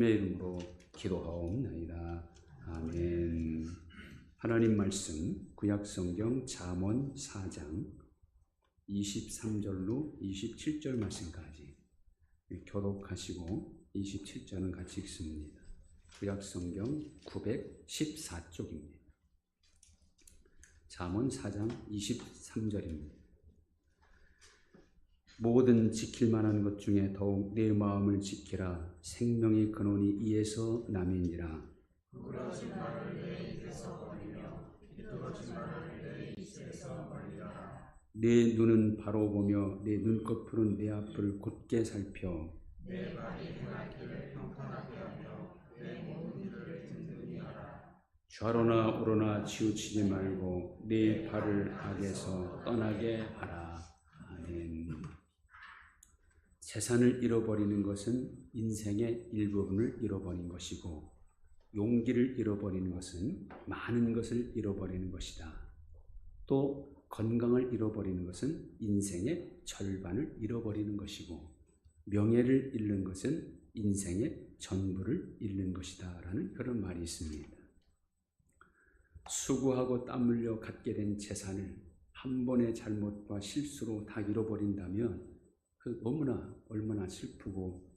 주님의 이름으로 기도하옵나이다. 아멘. 하나님 말씀 구약성경 잠언 4장 23절로 27절 말씀까지 교독하시고 27절은 같이 읽습니다. 구약성경 914쪽입니다. 잠언 4장 23절입니다. 모든 지킬 만한 것 중에 더욱 내 마음을 지키라. 생명의 근원이 이에서 남이니라. 부끄러진 말을 내 입에서 버리며 비뚤어진 말을 내 입술에서 멀리하라. 내 눈은 바로 보며 내 눈꺼풀은 내 앞을 곧게 살펴 내 발이 행할 길을 평탄하게 하며 내 모든 일을 든든히 하라. 좌로나 우로나 치우치지 말고 내 발을 악에서 떠나게 하라. 아멘. 재산을 잃어버리는 것은 인생의 일부분을 잃어버린 것이고, 용기를 잃어버리는 것은 많은 것을 잃어버리는 것이다. 또 건강을 잃어버리는 것은 인생의 절반을 잃어버리는 것이고, 명예를 잃는 것은 인생의 전부를 잃는 것이다 라는 그런 말이 있습니다. 수고하고 땀 흘려 갖게 된 재산을 한 번의 잘못과 실수로 다 잃어버린다면 그 너무나 얼마나 슬프고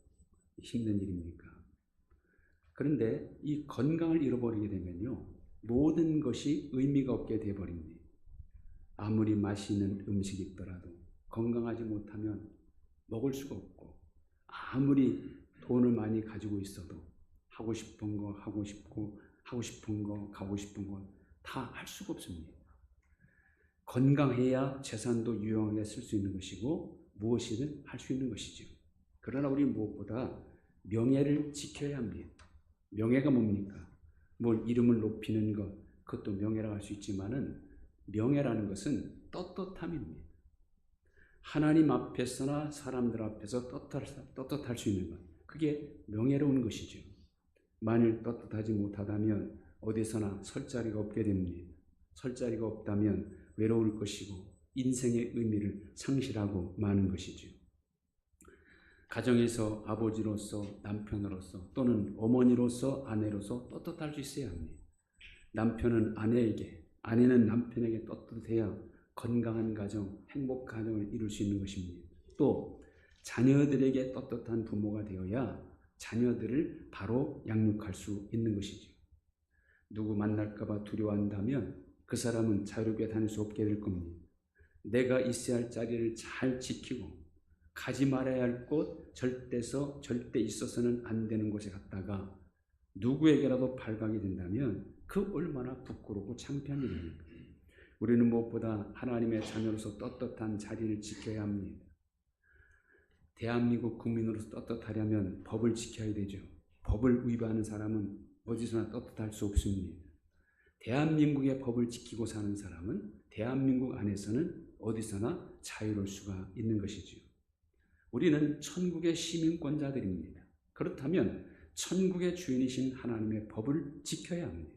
힘든 일입니까? 그런데 이 건강을 잃어버리게 되면요, 모든 것이 의미가 없게 되어버립니다. 아무리 맛있는 음식이 있더라도 건강하지 못하면 먹을 수가 없고, 아무리 돈을 많이 가지고 있어도 하고 싶은 거 하고 싶고, 하고 싶은 거 가고 싶은 거 다 할 수가 없습니다. 건강해야 재산도 유용하게 쓸 수 있는 것이고 무엇이든 할 수 있는 것이죠. 그러나 우리 무엇보다 명예를 지켜야 합니다. 명예가 뭡니까? 뭘 이름을 높이는 것, 그것도 명예라고 할 수 있지만은 명예라는 것은 떳떳함입니다. 하나님 앞에서나 사람들 앞에서 떳떳할 수 있는 것, 그게 명예로운 것이죠. 만일 떳떳하지 못하다면 어디서나 설 자리가 없게 됩니다. 설 자리가 없다면 외로울 것이고 인생의 의미를 상실하고 마는 것이죠. 가정에서 아버지로서, 남편으로서, 또는 어머니로서, 아내로서 떳떳할 수 있어야 합니다. 남편은 아내에게, 아내는 남편에게 떳떳해야 건강한 가정, 행복한 가정을 이룰 수 있는 것입니다. 또 자녀들에게 떳떳한 부모가 되어야 자녀들을 바로 양육할 수 있는 것이죠. 누구 만날까 봐 두려워한다면 그 사람은 자유롭게 다닐 수 없게 될 겁니다. 내가 있어야 할 자리를 잘 지키고 가지 말아야 할 곳, 절대 있어서는 안 되는 곳에 갔다가 누구에게라도 발각이 된다면 그 얼마나 부끄럽고 창피한 일입니까? 우리는 무엇보다 하나님의 자녀로서 떳떳한 자리를 지켜야 합니다. 대한민국 국민으로서 떳떳하려면 법을 지켜야 되죠. 법을 위반하는 사람은 어디서나 떳떳할 수 없습니다. 대한민국의 법을 지키고 사는 사람은 대한민국 안에서는 어디서나 자유로울 수가 있는 것이지요. 우리는 천국의 시민권자들입니다. 그렇다면 천국의 주인이신 하나님의 법을 지켜야 합니다.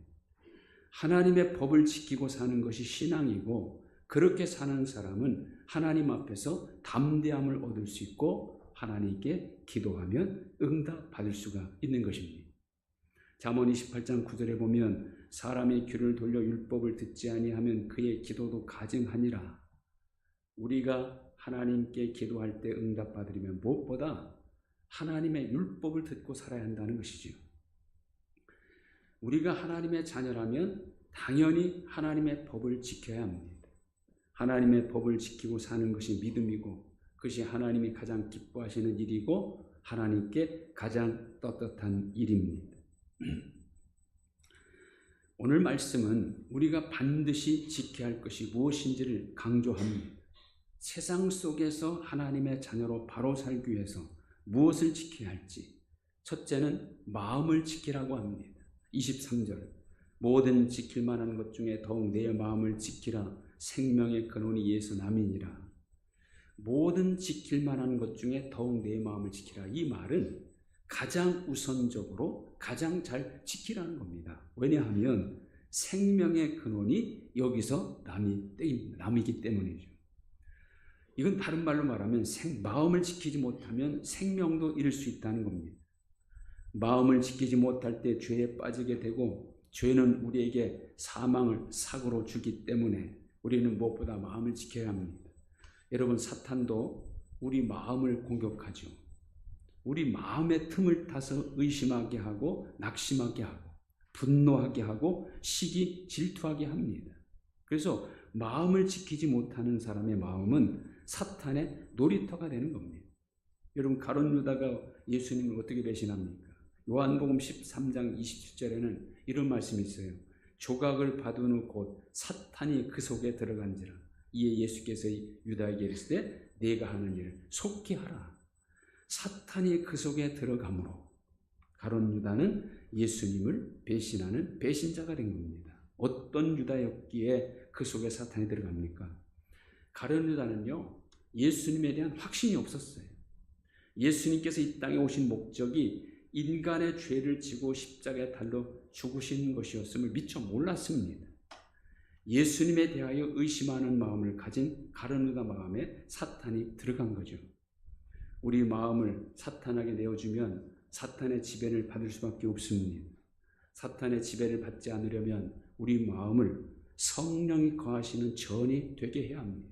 하나님의 법을 지키고 사는 것이 신앙이고, 그렇게 사는 사람은 하나님 앞에서 담대함을 얻을 수 있고 하나님께 기도하면 응답 받을 수가 있는 것입니다. 잠언 28장 9절에 보면 사람의 귀를 돌려 율법을 듣지 아니하면 그의 기도도 가증하니라. 우리가 하나님께 기도할 때 응답 받으려면 무엇보다 하나님의 율법을 듣고 살아야 한다는 것이지요. 우리가 하나님의 자녀라면 당연히 하나님의 법을 지켜야 합니다. 하나님의 법을 지키고 사는 것이 믿음이고, 그것이 하나님이 가장 기뻐하시는 일이고 하나님께 가장 떳떳한 일입니다. 오늘 말씀은 우리가 반드시 지켜야 할 것이 무엇인지를 강조합니다. 세상 속에서 하나님의 자녀로 바로 살기 위해서 무엇을 지켜야 할지, 첫째는 마음을 지키라고 합니다. 23절, 모든 지킬 만한 것 중에 더욱 내 마음을 지키라. 생명의 근원이 이에서 남이니라. 모든 지킬 만한 것 중에 더욱 내 마음을 지키라. 이 말은 가장 우선적으로 가장 잘 지키라는 겁니다. 왜냐하면 생명의 근원이 여기서 남이기 때문이죠. 이건 다른 말로 말하면 마음을 지키지 못하면 생명도 잃을 수 있다는 겁니다. 마음을 지키지 못할 때 죄에 빠지게 되고, 죄는 우리에게 사망을 사고로 주기 때문에 우리는 무엇보다 마음을 지켜야 합니다. 여러분, 사탄도 우리 마음을 공격하죠. 우리 마음의 틈을 타서 의심하게 하고 낙심하게 하고 분노하게 하고 시기 질투하게 합니다. 그래서 마음을 지키지 못하는 사람의 마음은 사탄의 놀이터가 되는 겁니다. 여러분, 가룟 유다가 예수님을 어떻게 배신합니까? 요한복음 13장 27절에는 이런 말씀이 있어요. 조각을 받은 후 곧 사탄이 그 속에 들어간지라. 이에 예수께서 유다에게 이르시되 네가 하는 일을 속히 하라. 사탄이 그 속에 들어가므로 가룟 유다는 예수님을 배신하는 배신자가 된 겁니다. 어떤 유다였기에 그 속에 사탄이 들어갑니까? 가룟 유다는요, 예수님에 대한 확신이 없었어요. 예수님께서 이 땅에 오신 목적이 인간의 죄를 지고 십자가에 달려 죽으신 것이었음을 미처 몰랐습니다. 예수님에 대하여 의심하는 마음을 가진 가룟 유다 마음에 사탄이 들어간 거죠. 우리 마음을 사탄에게 내어주면 사탄의 지배를 받을 수밖에 없습니다. 사탄의 지배를 받지 않으려면 우리 마음을 성령이 거하시는 전이 되게 해야 합니다.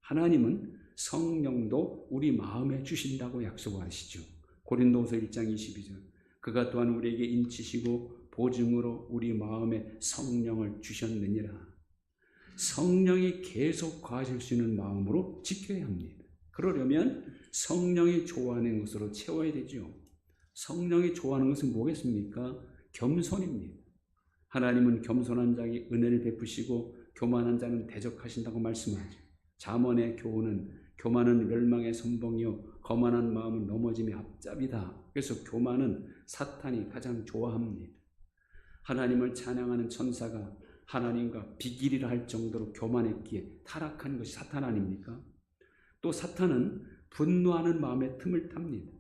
하나님은 성령도 우리 마음에 주신다고 약속하시죠. 고린도후서 1장 22절 그가 또한 우리에게 인치시고 보증으로 우리 마음에 성령을 주셨느니라. 성령이 계속 거하실 수 있는 마음으로 지켜야 합니다. 그러려면 성령이 좋아하는 것으로 채워야 되죠. 성령이 좋아하는 것은 뭐겠습니까? 겸손입니다. 하나님은 겸손한 자에게 은혜를 베푸시고 교만한 자는 대적하신다고 말씀하죠. 잠언의 교훈은 교만은 멸망의 선봉이요 거만한 마음은 넘어짐의 앞잡이다. 그래서 교만은 사탄이 가장 좋아합니다. 하나님을 찬양하는 천사가 하나님과 비길이라 할 정도로 교만했기에 타락한 것이 사탄 아닙니까? 또 사탄은 분노하는 마음의 틈을 탑니다.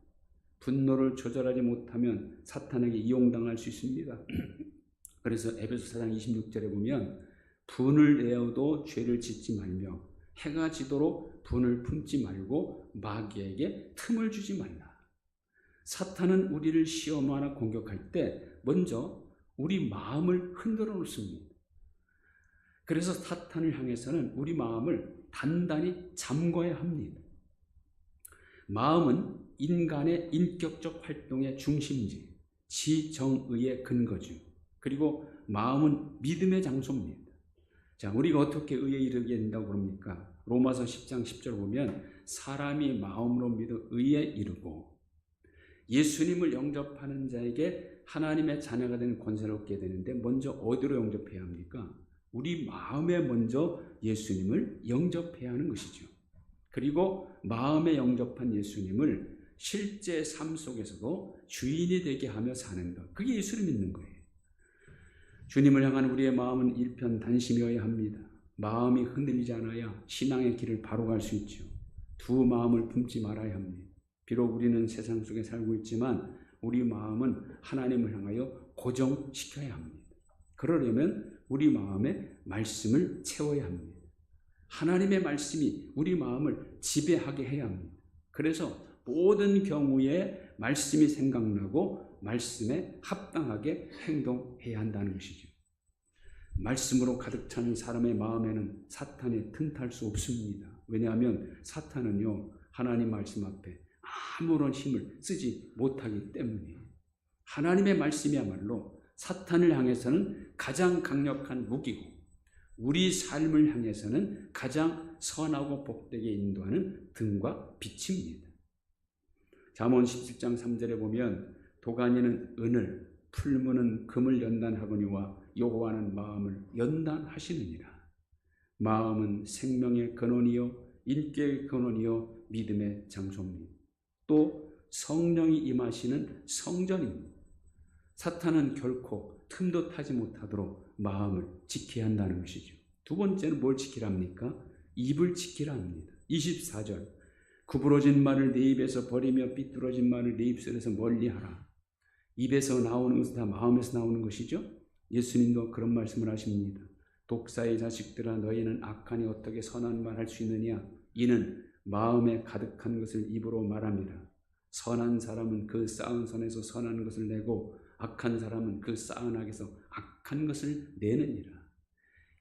분노를 조절하지 못하면 사탄에게 이용당할 수 있습니다. 그래서 에베소 4장 26절에 보면 분을 내어도 죄를 짓지 말며 해가 지도록 분을 품지 말고 마귀에게 틈을 주지 말라. 사탄은 우리를 시험하나 공격할 때 먼저 우리 마음을 흔들어 놓습니다. 그래서 사탄을 향해서는 우리 마음을 단단히 잠궈야 합니다. 마음은 인간의 인격적 활동의 중심지, 지정의의 근거죠. 그리고 마음은 믿음의 장소입니다. 자, 우리가 어떻게 의에 이르게 된다고 그럽니까? 로마서 10장 10절 보면 사람이 마음으로 믿어 의에 이르고 예수님을 영접하는 자에게 하나님의 자녀가 되는 권세를 얻게 되는데 먼저 어디로 영접해야 합니까? 우리 마음에 먼저 예수님을 영접해야 하는 것이죠. 그리고 마음에 영접한 예수님을 실제 삶 속에서도 주인이 되게 하며 사는 것. 그게 예수를 믿는 거예요. 주님을 향한 우리의 마음은 일편단심이어야 합니다. 마음이 흔들리지 않아야 신앙의 길을 바로 갈 수 있죠. 두 마음을 품지 말아야 합니다. 비록 우리는 세상 속에 살고 있지만 우리 마음은 하나님을 향하여 고정시켜야 합니다. 그러려면 우리 마음에 말씀을 채워야 합니다. 하나님의 말씀이 우리 마음을 지배하게 해야 합니다. 그래서 모든 경우에 말씀이 생각나고 말씀에 합당하게 행동해야 한다는 것이죠. 말씀으로 가득 찬 사람의 마음에는 사탄이 틈탈 수 없습니다. 왜냐하면 사탄은요, 하나님 말씀 앞에 아무런 힘을 쓰지 못하기 때문이에요. 하나님의 말씀이야말로 사탄을 향해서는 가장 강력한 무기고 우리 삶을 향해서는 가장 선하고 복되게 인도하는 등과 빛입니다. 잠언 17장 3절에 보면 도가니는 은을, 풀무는 금을 연단하거니와 여호와는 마음을 연단하시느니라. 마음은 생명의 근원이요 인격의 근원이요 믿음의 장소입니다. 또 성령이 임하시는 성전입니다. 사탄은 결코 틈도 타지 못하도록 마음을 지켜야 한다는 것이죠. 두 번째는 뭘 지키라 합니까? 입을 지키라 합니다. 24절 구부러진 말을 내 입에서 버리며 삐뚤어진 말을 내 입술에서 멀리하라. 입에서 나오는 것은 다 마음에서 나오는 것이죠. 예수님도 그런 말씀을 하십니다. 독사의 자식들아 너희는 악하니 어떻게 선한 말 할 수 있느냐? 이는 마음에 가득한 것을 입으로 말합니다. 선한 사람은 그 쌓은 선에서 선한 것을 내고 악한 사람은 그 쌓은 악에서 악한 것을 내느니라.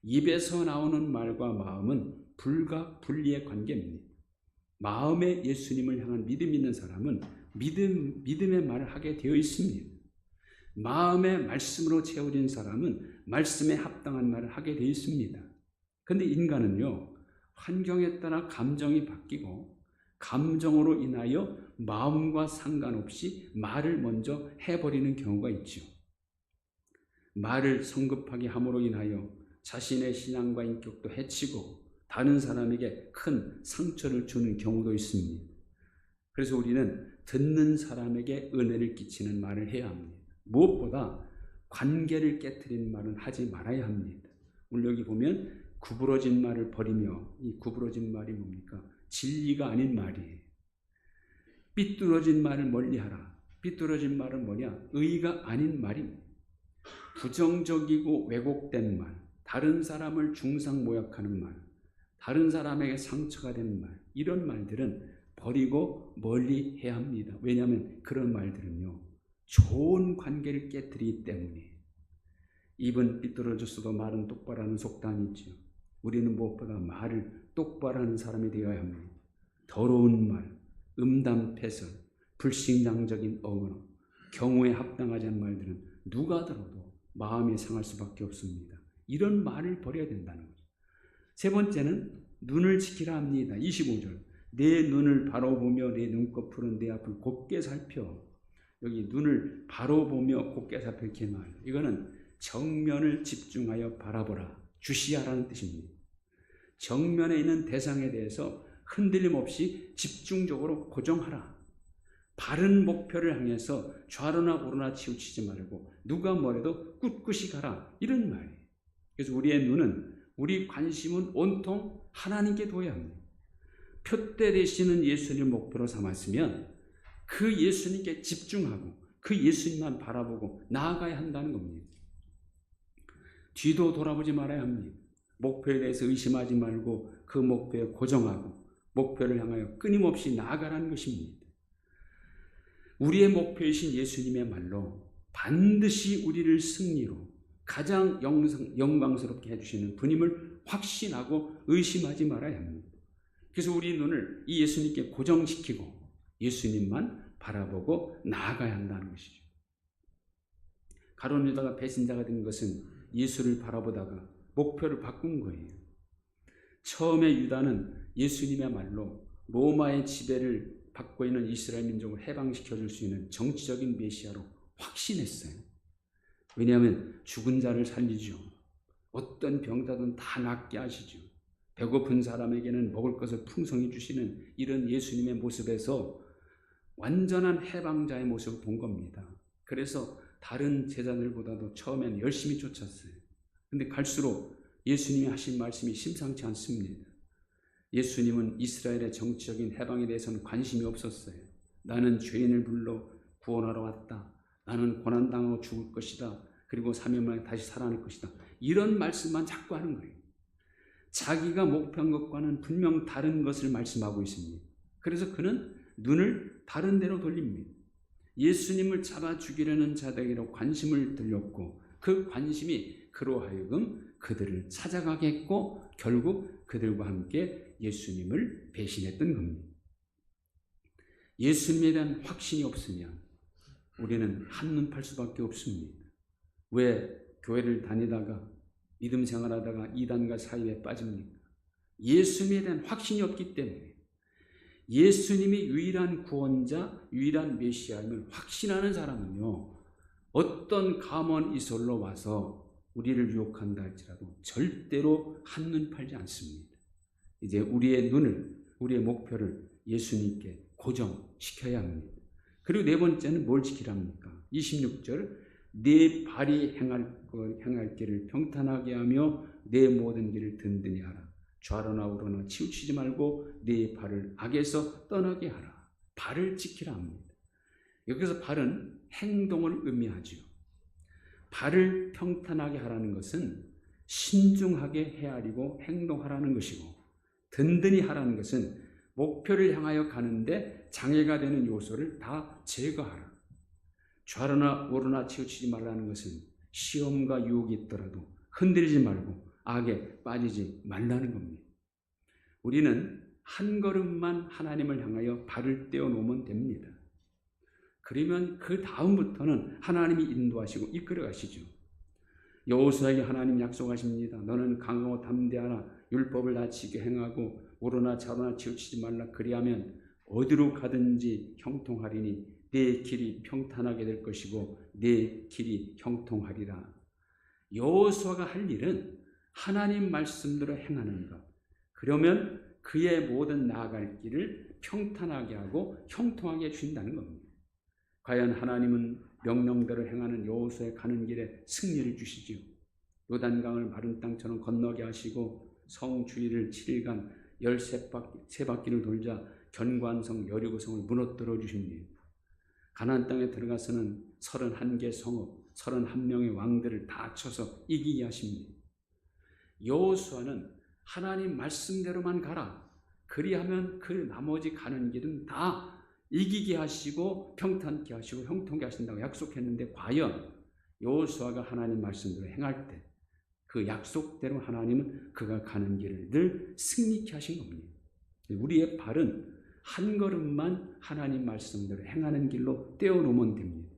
입에서 나오는 말과 마음은 불과 분리의 관계입니다. 마음에 예수님을 향한 믿음 있는 사람은 믿음의 말을 하게 되어 있습니다. 마음의 말씀으로 채워진 사람은 말씀에 합당한 말을 하게 되어 있습니다. 그런데 인간은요, 환경에 따라 감정이 바뀌고 감정으로 인하여 마음과 상관없이 말을 먼저 해버리는 경우가 있죠. 말을 성급하게 함으로 인하여 자신의 신앙과 인격도 해치고 다른 사람에게 큰 상처를 주는 경우도 있습니다. 그래서 우리는 듣는 사람에게 은혜를 끼치는 말을 해야 합니다. 무엇보다 관계를 깨트리는 말은 하지 말아야 합니다. 오늘 여기 보면 구부러진 말을 버리며, 이 구부러진 말이 뭡니까? 진리가 아닌 말이에요. 삐뚤어진 말을 멀리하라. 삐뚤어진 말은 뭐냐? 의가 아닌 말입니다. 부정적이고 왜곡된 말, 다른 사람을 중상모략하는 말, 다른 사람에게 상처가 되는 말, 이런 말들은 버리고 멀리 해야 합니다. 왜냐하면 그런 말들은요, 좋은 관계를 깨뜨리기 때문에. 입은 삐뚤어졌어도 말은 똑바로 하는 속담이 있죠. 우리는 무엇보다 말을 똑바로 하는 사람이 되어야 합니다. 더러운 말, 음담패설, 불신앙적인 언어, 경우에 합당하지 않은 말들은 누가 들어도 마음이 상할 수밖에 없습니다. 이런 말을 버려야 된다는 거죠. 세 번째는 눈을 지키라 합니다. 25절. 내 눈을 바로 보며 내 눈꺼풀은 내 앞을 곱게 살펴. 여기 눈을 바로 보며 곱게 살펴 이렇게 말. 이거는 정면을 집중하여 바라보라. 주시하라는 뜻입니다. 정면에 있는 대상에 대해서 흔들림 없이 집중적으로 고정하라. 바른 목표를 향해서 좌로나 우로나 치우치지 말고 누가 뭐래도 꿋꿋이 가라. 이런 말이에요. 그래서 우리의 눈은, 우리 관심은 온통 하나님께 둬야 합니다. 표대 되시는 예수님을 목표로 삼았으면 그 예수님께 집중하고 그 예수님만 바라보고 나아가야 한다는 겁니다. 뒤도 돌아보지 말아야 합니다. 목표에 대해서 의심하지 말고 그 목표에 고정하고 목표를 향하여 끊임없이 나아가라는 것입니다. 우리의 목표이신 예수님의 말로 반드시 우리를 승리로 가장 영광스럽게 해주시는 분임을 확신하고 의심하지 말아야 합니다. 그래서 우리 눈을 이 예수님께 고정시키고 예수님만 바라보고 나아가야 한다는 것이죠. 가룟 유다가 배신자가 된 것은 예수를 바라보다가 목표를 바꾼 거예요. 처음에 유다는 예수님의 말로 로마의 지배를 받고 있는 이스라엘 민족을 해방시켜 줄 수 있는 정치적인 메시아로 확신했어요. 왜냐하면 죽은 자를 살리죠. 어떤 병자든 다 낫게 하시죠. 배고픈 사람에게는 먹을 것을 풍성히 주시는 이런 예수님의 모습에서 완전한 해방자의 모습을 본 겁니다. 그래서 다른 제자들보다도 처음엔 열심히 쫓았어요. 근데 갈수록 예수님이 하신 말씀이 심상치 않습니다. 예수님은 이스라엘의 정치적인 해방에 대해서는 관심이 없었어요. 나는 죄인을 불러 구원하러 왔다. 나는 고난당하고 죽을 것이다. 그리고 3일 만에 다시 살아날 것이다. 이런 말씀만 자꾸 하는 거예요. 자기가 목표한 것과는 분명 다른 것을 말씀하고 있습니다. 그래서 그는 눈을 다른 데로 돌립니다. 예수님을 잡아 죽이려는 자들에게로 관심을 들렸고 그 관심이 그로 하여금 그들을 찾아가게 했고 결국 그들과 함께 예수님을 배신했던 겁니다. 예수님에 대한 확신이 없으면 우리는 한눈 팔 수밖에 없습니다. 왜 교회를 다니다가 믿음 생활하다가 이단과 사이에 빠집니까? 예수님에 대한 확신이 없기 때문에. 예수님이 유일한 구원자, 유일한 메시아임을 확신하는 사람은요, 어떤 감언 이설로 와서 우리를 유혹한다 할지라도 절대로 한눈 팔지 않습니다. 이제 우리의 눈을, 우리의 목표를 예수님께 고정시켜야 합니다. 그리고 네 번째는 뭘 지키랍니까? 26절, 네 발이 행할 길을 평탄하게 하며 내 모든 길을 든든히 하라. 좌로나 우로나 치우치지 말고 네 발을 악에서 떠나게 하라. 발을 지키라 합니다. 여기서 발은 행동을 의미하죠. 발을 평탄하게 하라는 것은 신중하게 헤아리고 행동하라는 것이고, 든든히 하라는 것은 목표를 향하여 가는데 장애가 되는 요소를 다 제거하라. 좌로나 우로나 치우치지 말라는 것은 시험과 유혹이 있더라도 흔들리지 말고 악에 빠지지 말라는 겁니다. 우리는 한 걸음만 하나님을 향하여 발을 떼어 놓으면 됩니다. 그러면 그 다음부터는 하나님이 인도하시고 이끌어 가시죠. 여호수아에게 하나님 약속하십니다. 너는 강하고 담대하라. 율법을 다 지켜 행하고 우로나 좌로나 치우치지 말라. 그리하면 어디로 가든지 형통하리니 내 길이 평탄하게 될 것이고 내 길이 형통하리라. 여호수아가 할 일은 하나님 말씀대로 행하는 것. 그러면 그의 모든 나아갈 길을 평탄하게 하고 형통하게 해준다는 겁니다. 과연 하나님은 명령대로 행하는 여호수아의 가는 길에 승리를 주시지요. 요단강을 마른 땅처럼 건너게 하시고 성 주위를 7일간 13바퀴를 돌자 견고한 여리고성을 무너뜨려 주십니다. 가나안 땅에 들어가서는 31개 성읍, 31명의 왕들을 다 쳐서 이기게 하십니다. 여호수아는 하나님 말씀대로만 가라. 그리하면 그 나머지 가는 길은 다 이기게 하시고 평탄케 하시고 형통케 하신다고 약속했는데 과연 여호수아가 하나님 말씀대로 행할 때 그 약속대로 하나님은 그가 가는 길을 늘 승리케 하신 겁니다. 우리의 발은 한 걸음만 하나님 말씀대로 행하는 길로 떼어놓으면 됩니다.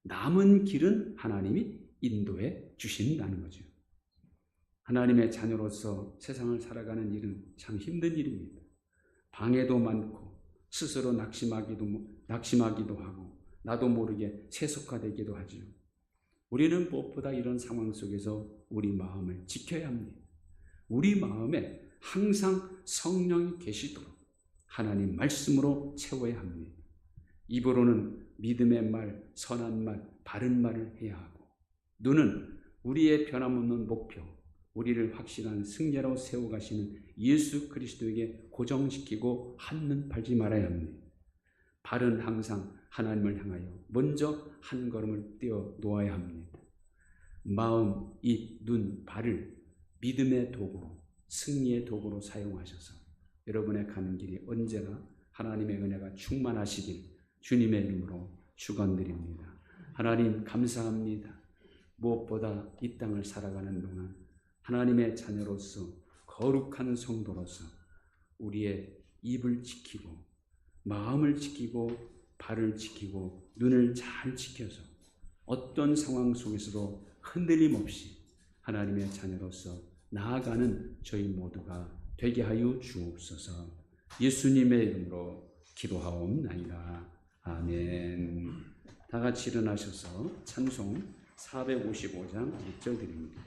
남은 길은 하나님이 인도해 주신다는 거죠. 하나님의 자녀로서 세상을 살아가는 일은 참 힘든 일입니다. 방해도 많고 스스로 낙심하기도 하고 나도 모르게 세속화되기도 하죠. 우리는 무엇보다 이런 상황 속에서 우리 마음을 지켜야 합니다. 우리 마음에 항상 성령이 계시도록 하나님 말씀으로 채워야 합니다. 입으로는 믿음의 말, 선한 말, 바른 말을 해야 하고 눈은 우리의 변함없는 목표, 우리를 확실한 승자로 세워가시는 예수 그리스도에게 고정시키고 한눈 팔지 말아야 합니다. 발은 항상 하나님을 향하여 먼저 한 걸음을 떼어 놓아야 합니다. 마음, 입, 눈, 발을 믿음의 도구로, 승리의 도구로 사용하셔서 여러분의 가는 길이 언제나 하나님의 은혜가 충만하시길 주님의 이름으로 축원드립니다. 하나님 감사합니다. 무엇보다 이 땅을 살아가는 동안 하나님의 자녀로서 거룩한 성도로서 우리의 입을 지키고 마음을 지키고 발을 지키고 눈을 잘 지켜서 어떤 상황 속에서도 흔들림 없이 하나님의 자녀로서 나아가는 저희 모두가 되게 하여 주옵소서. 예수님의 이름으로 기도하옵나이다. 아멘. 다 같이 일어나셔서 찬송 455장 1절 드립니다.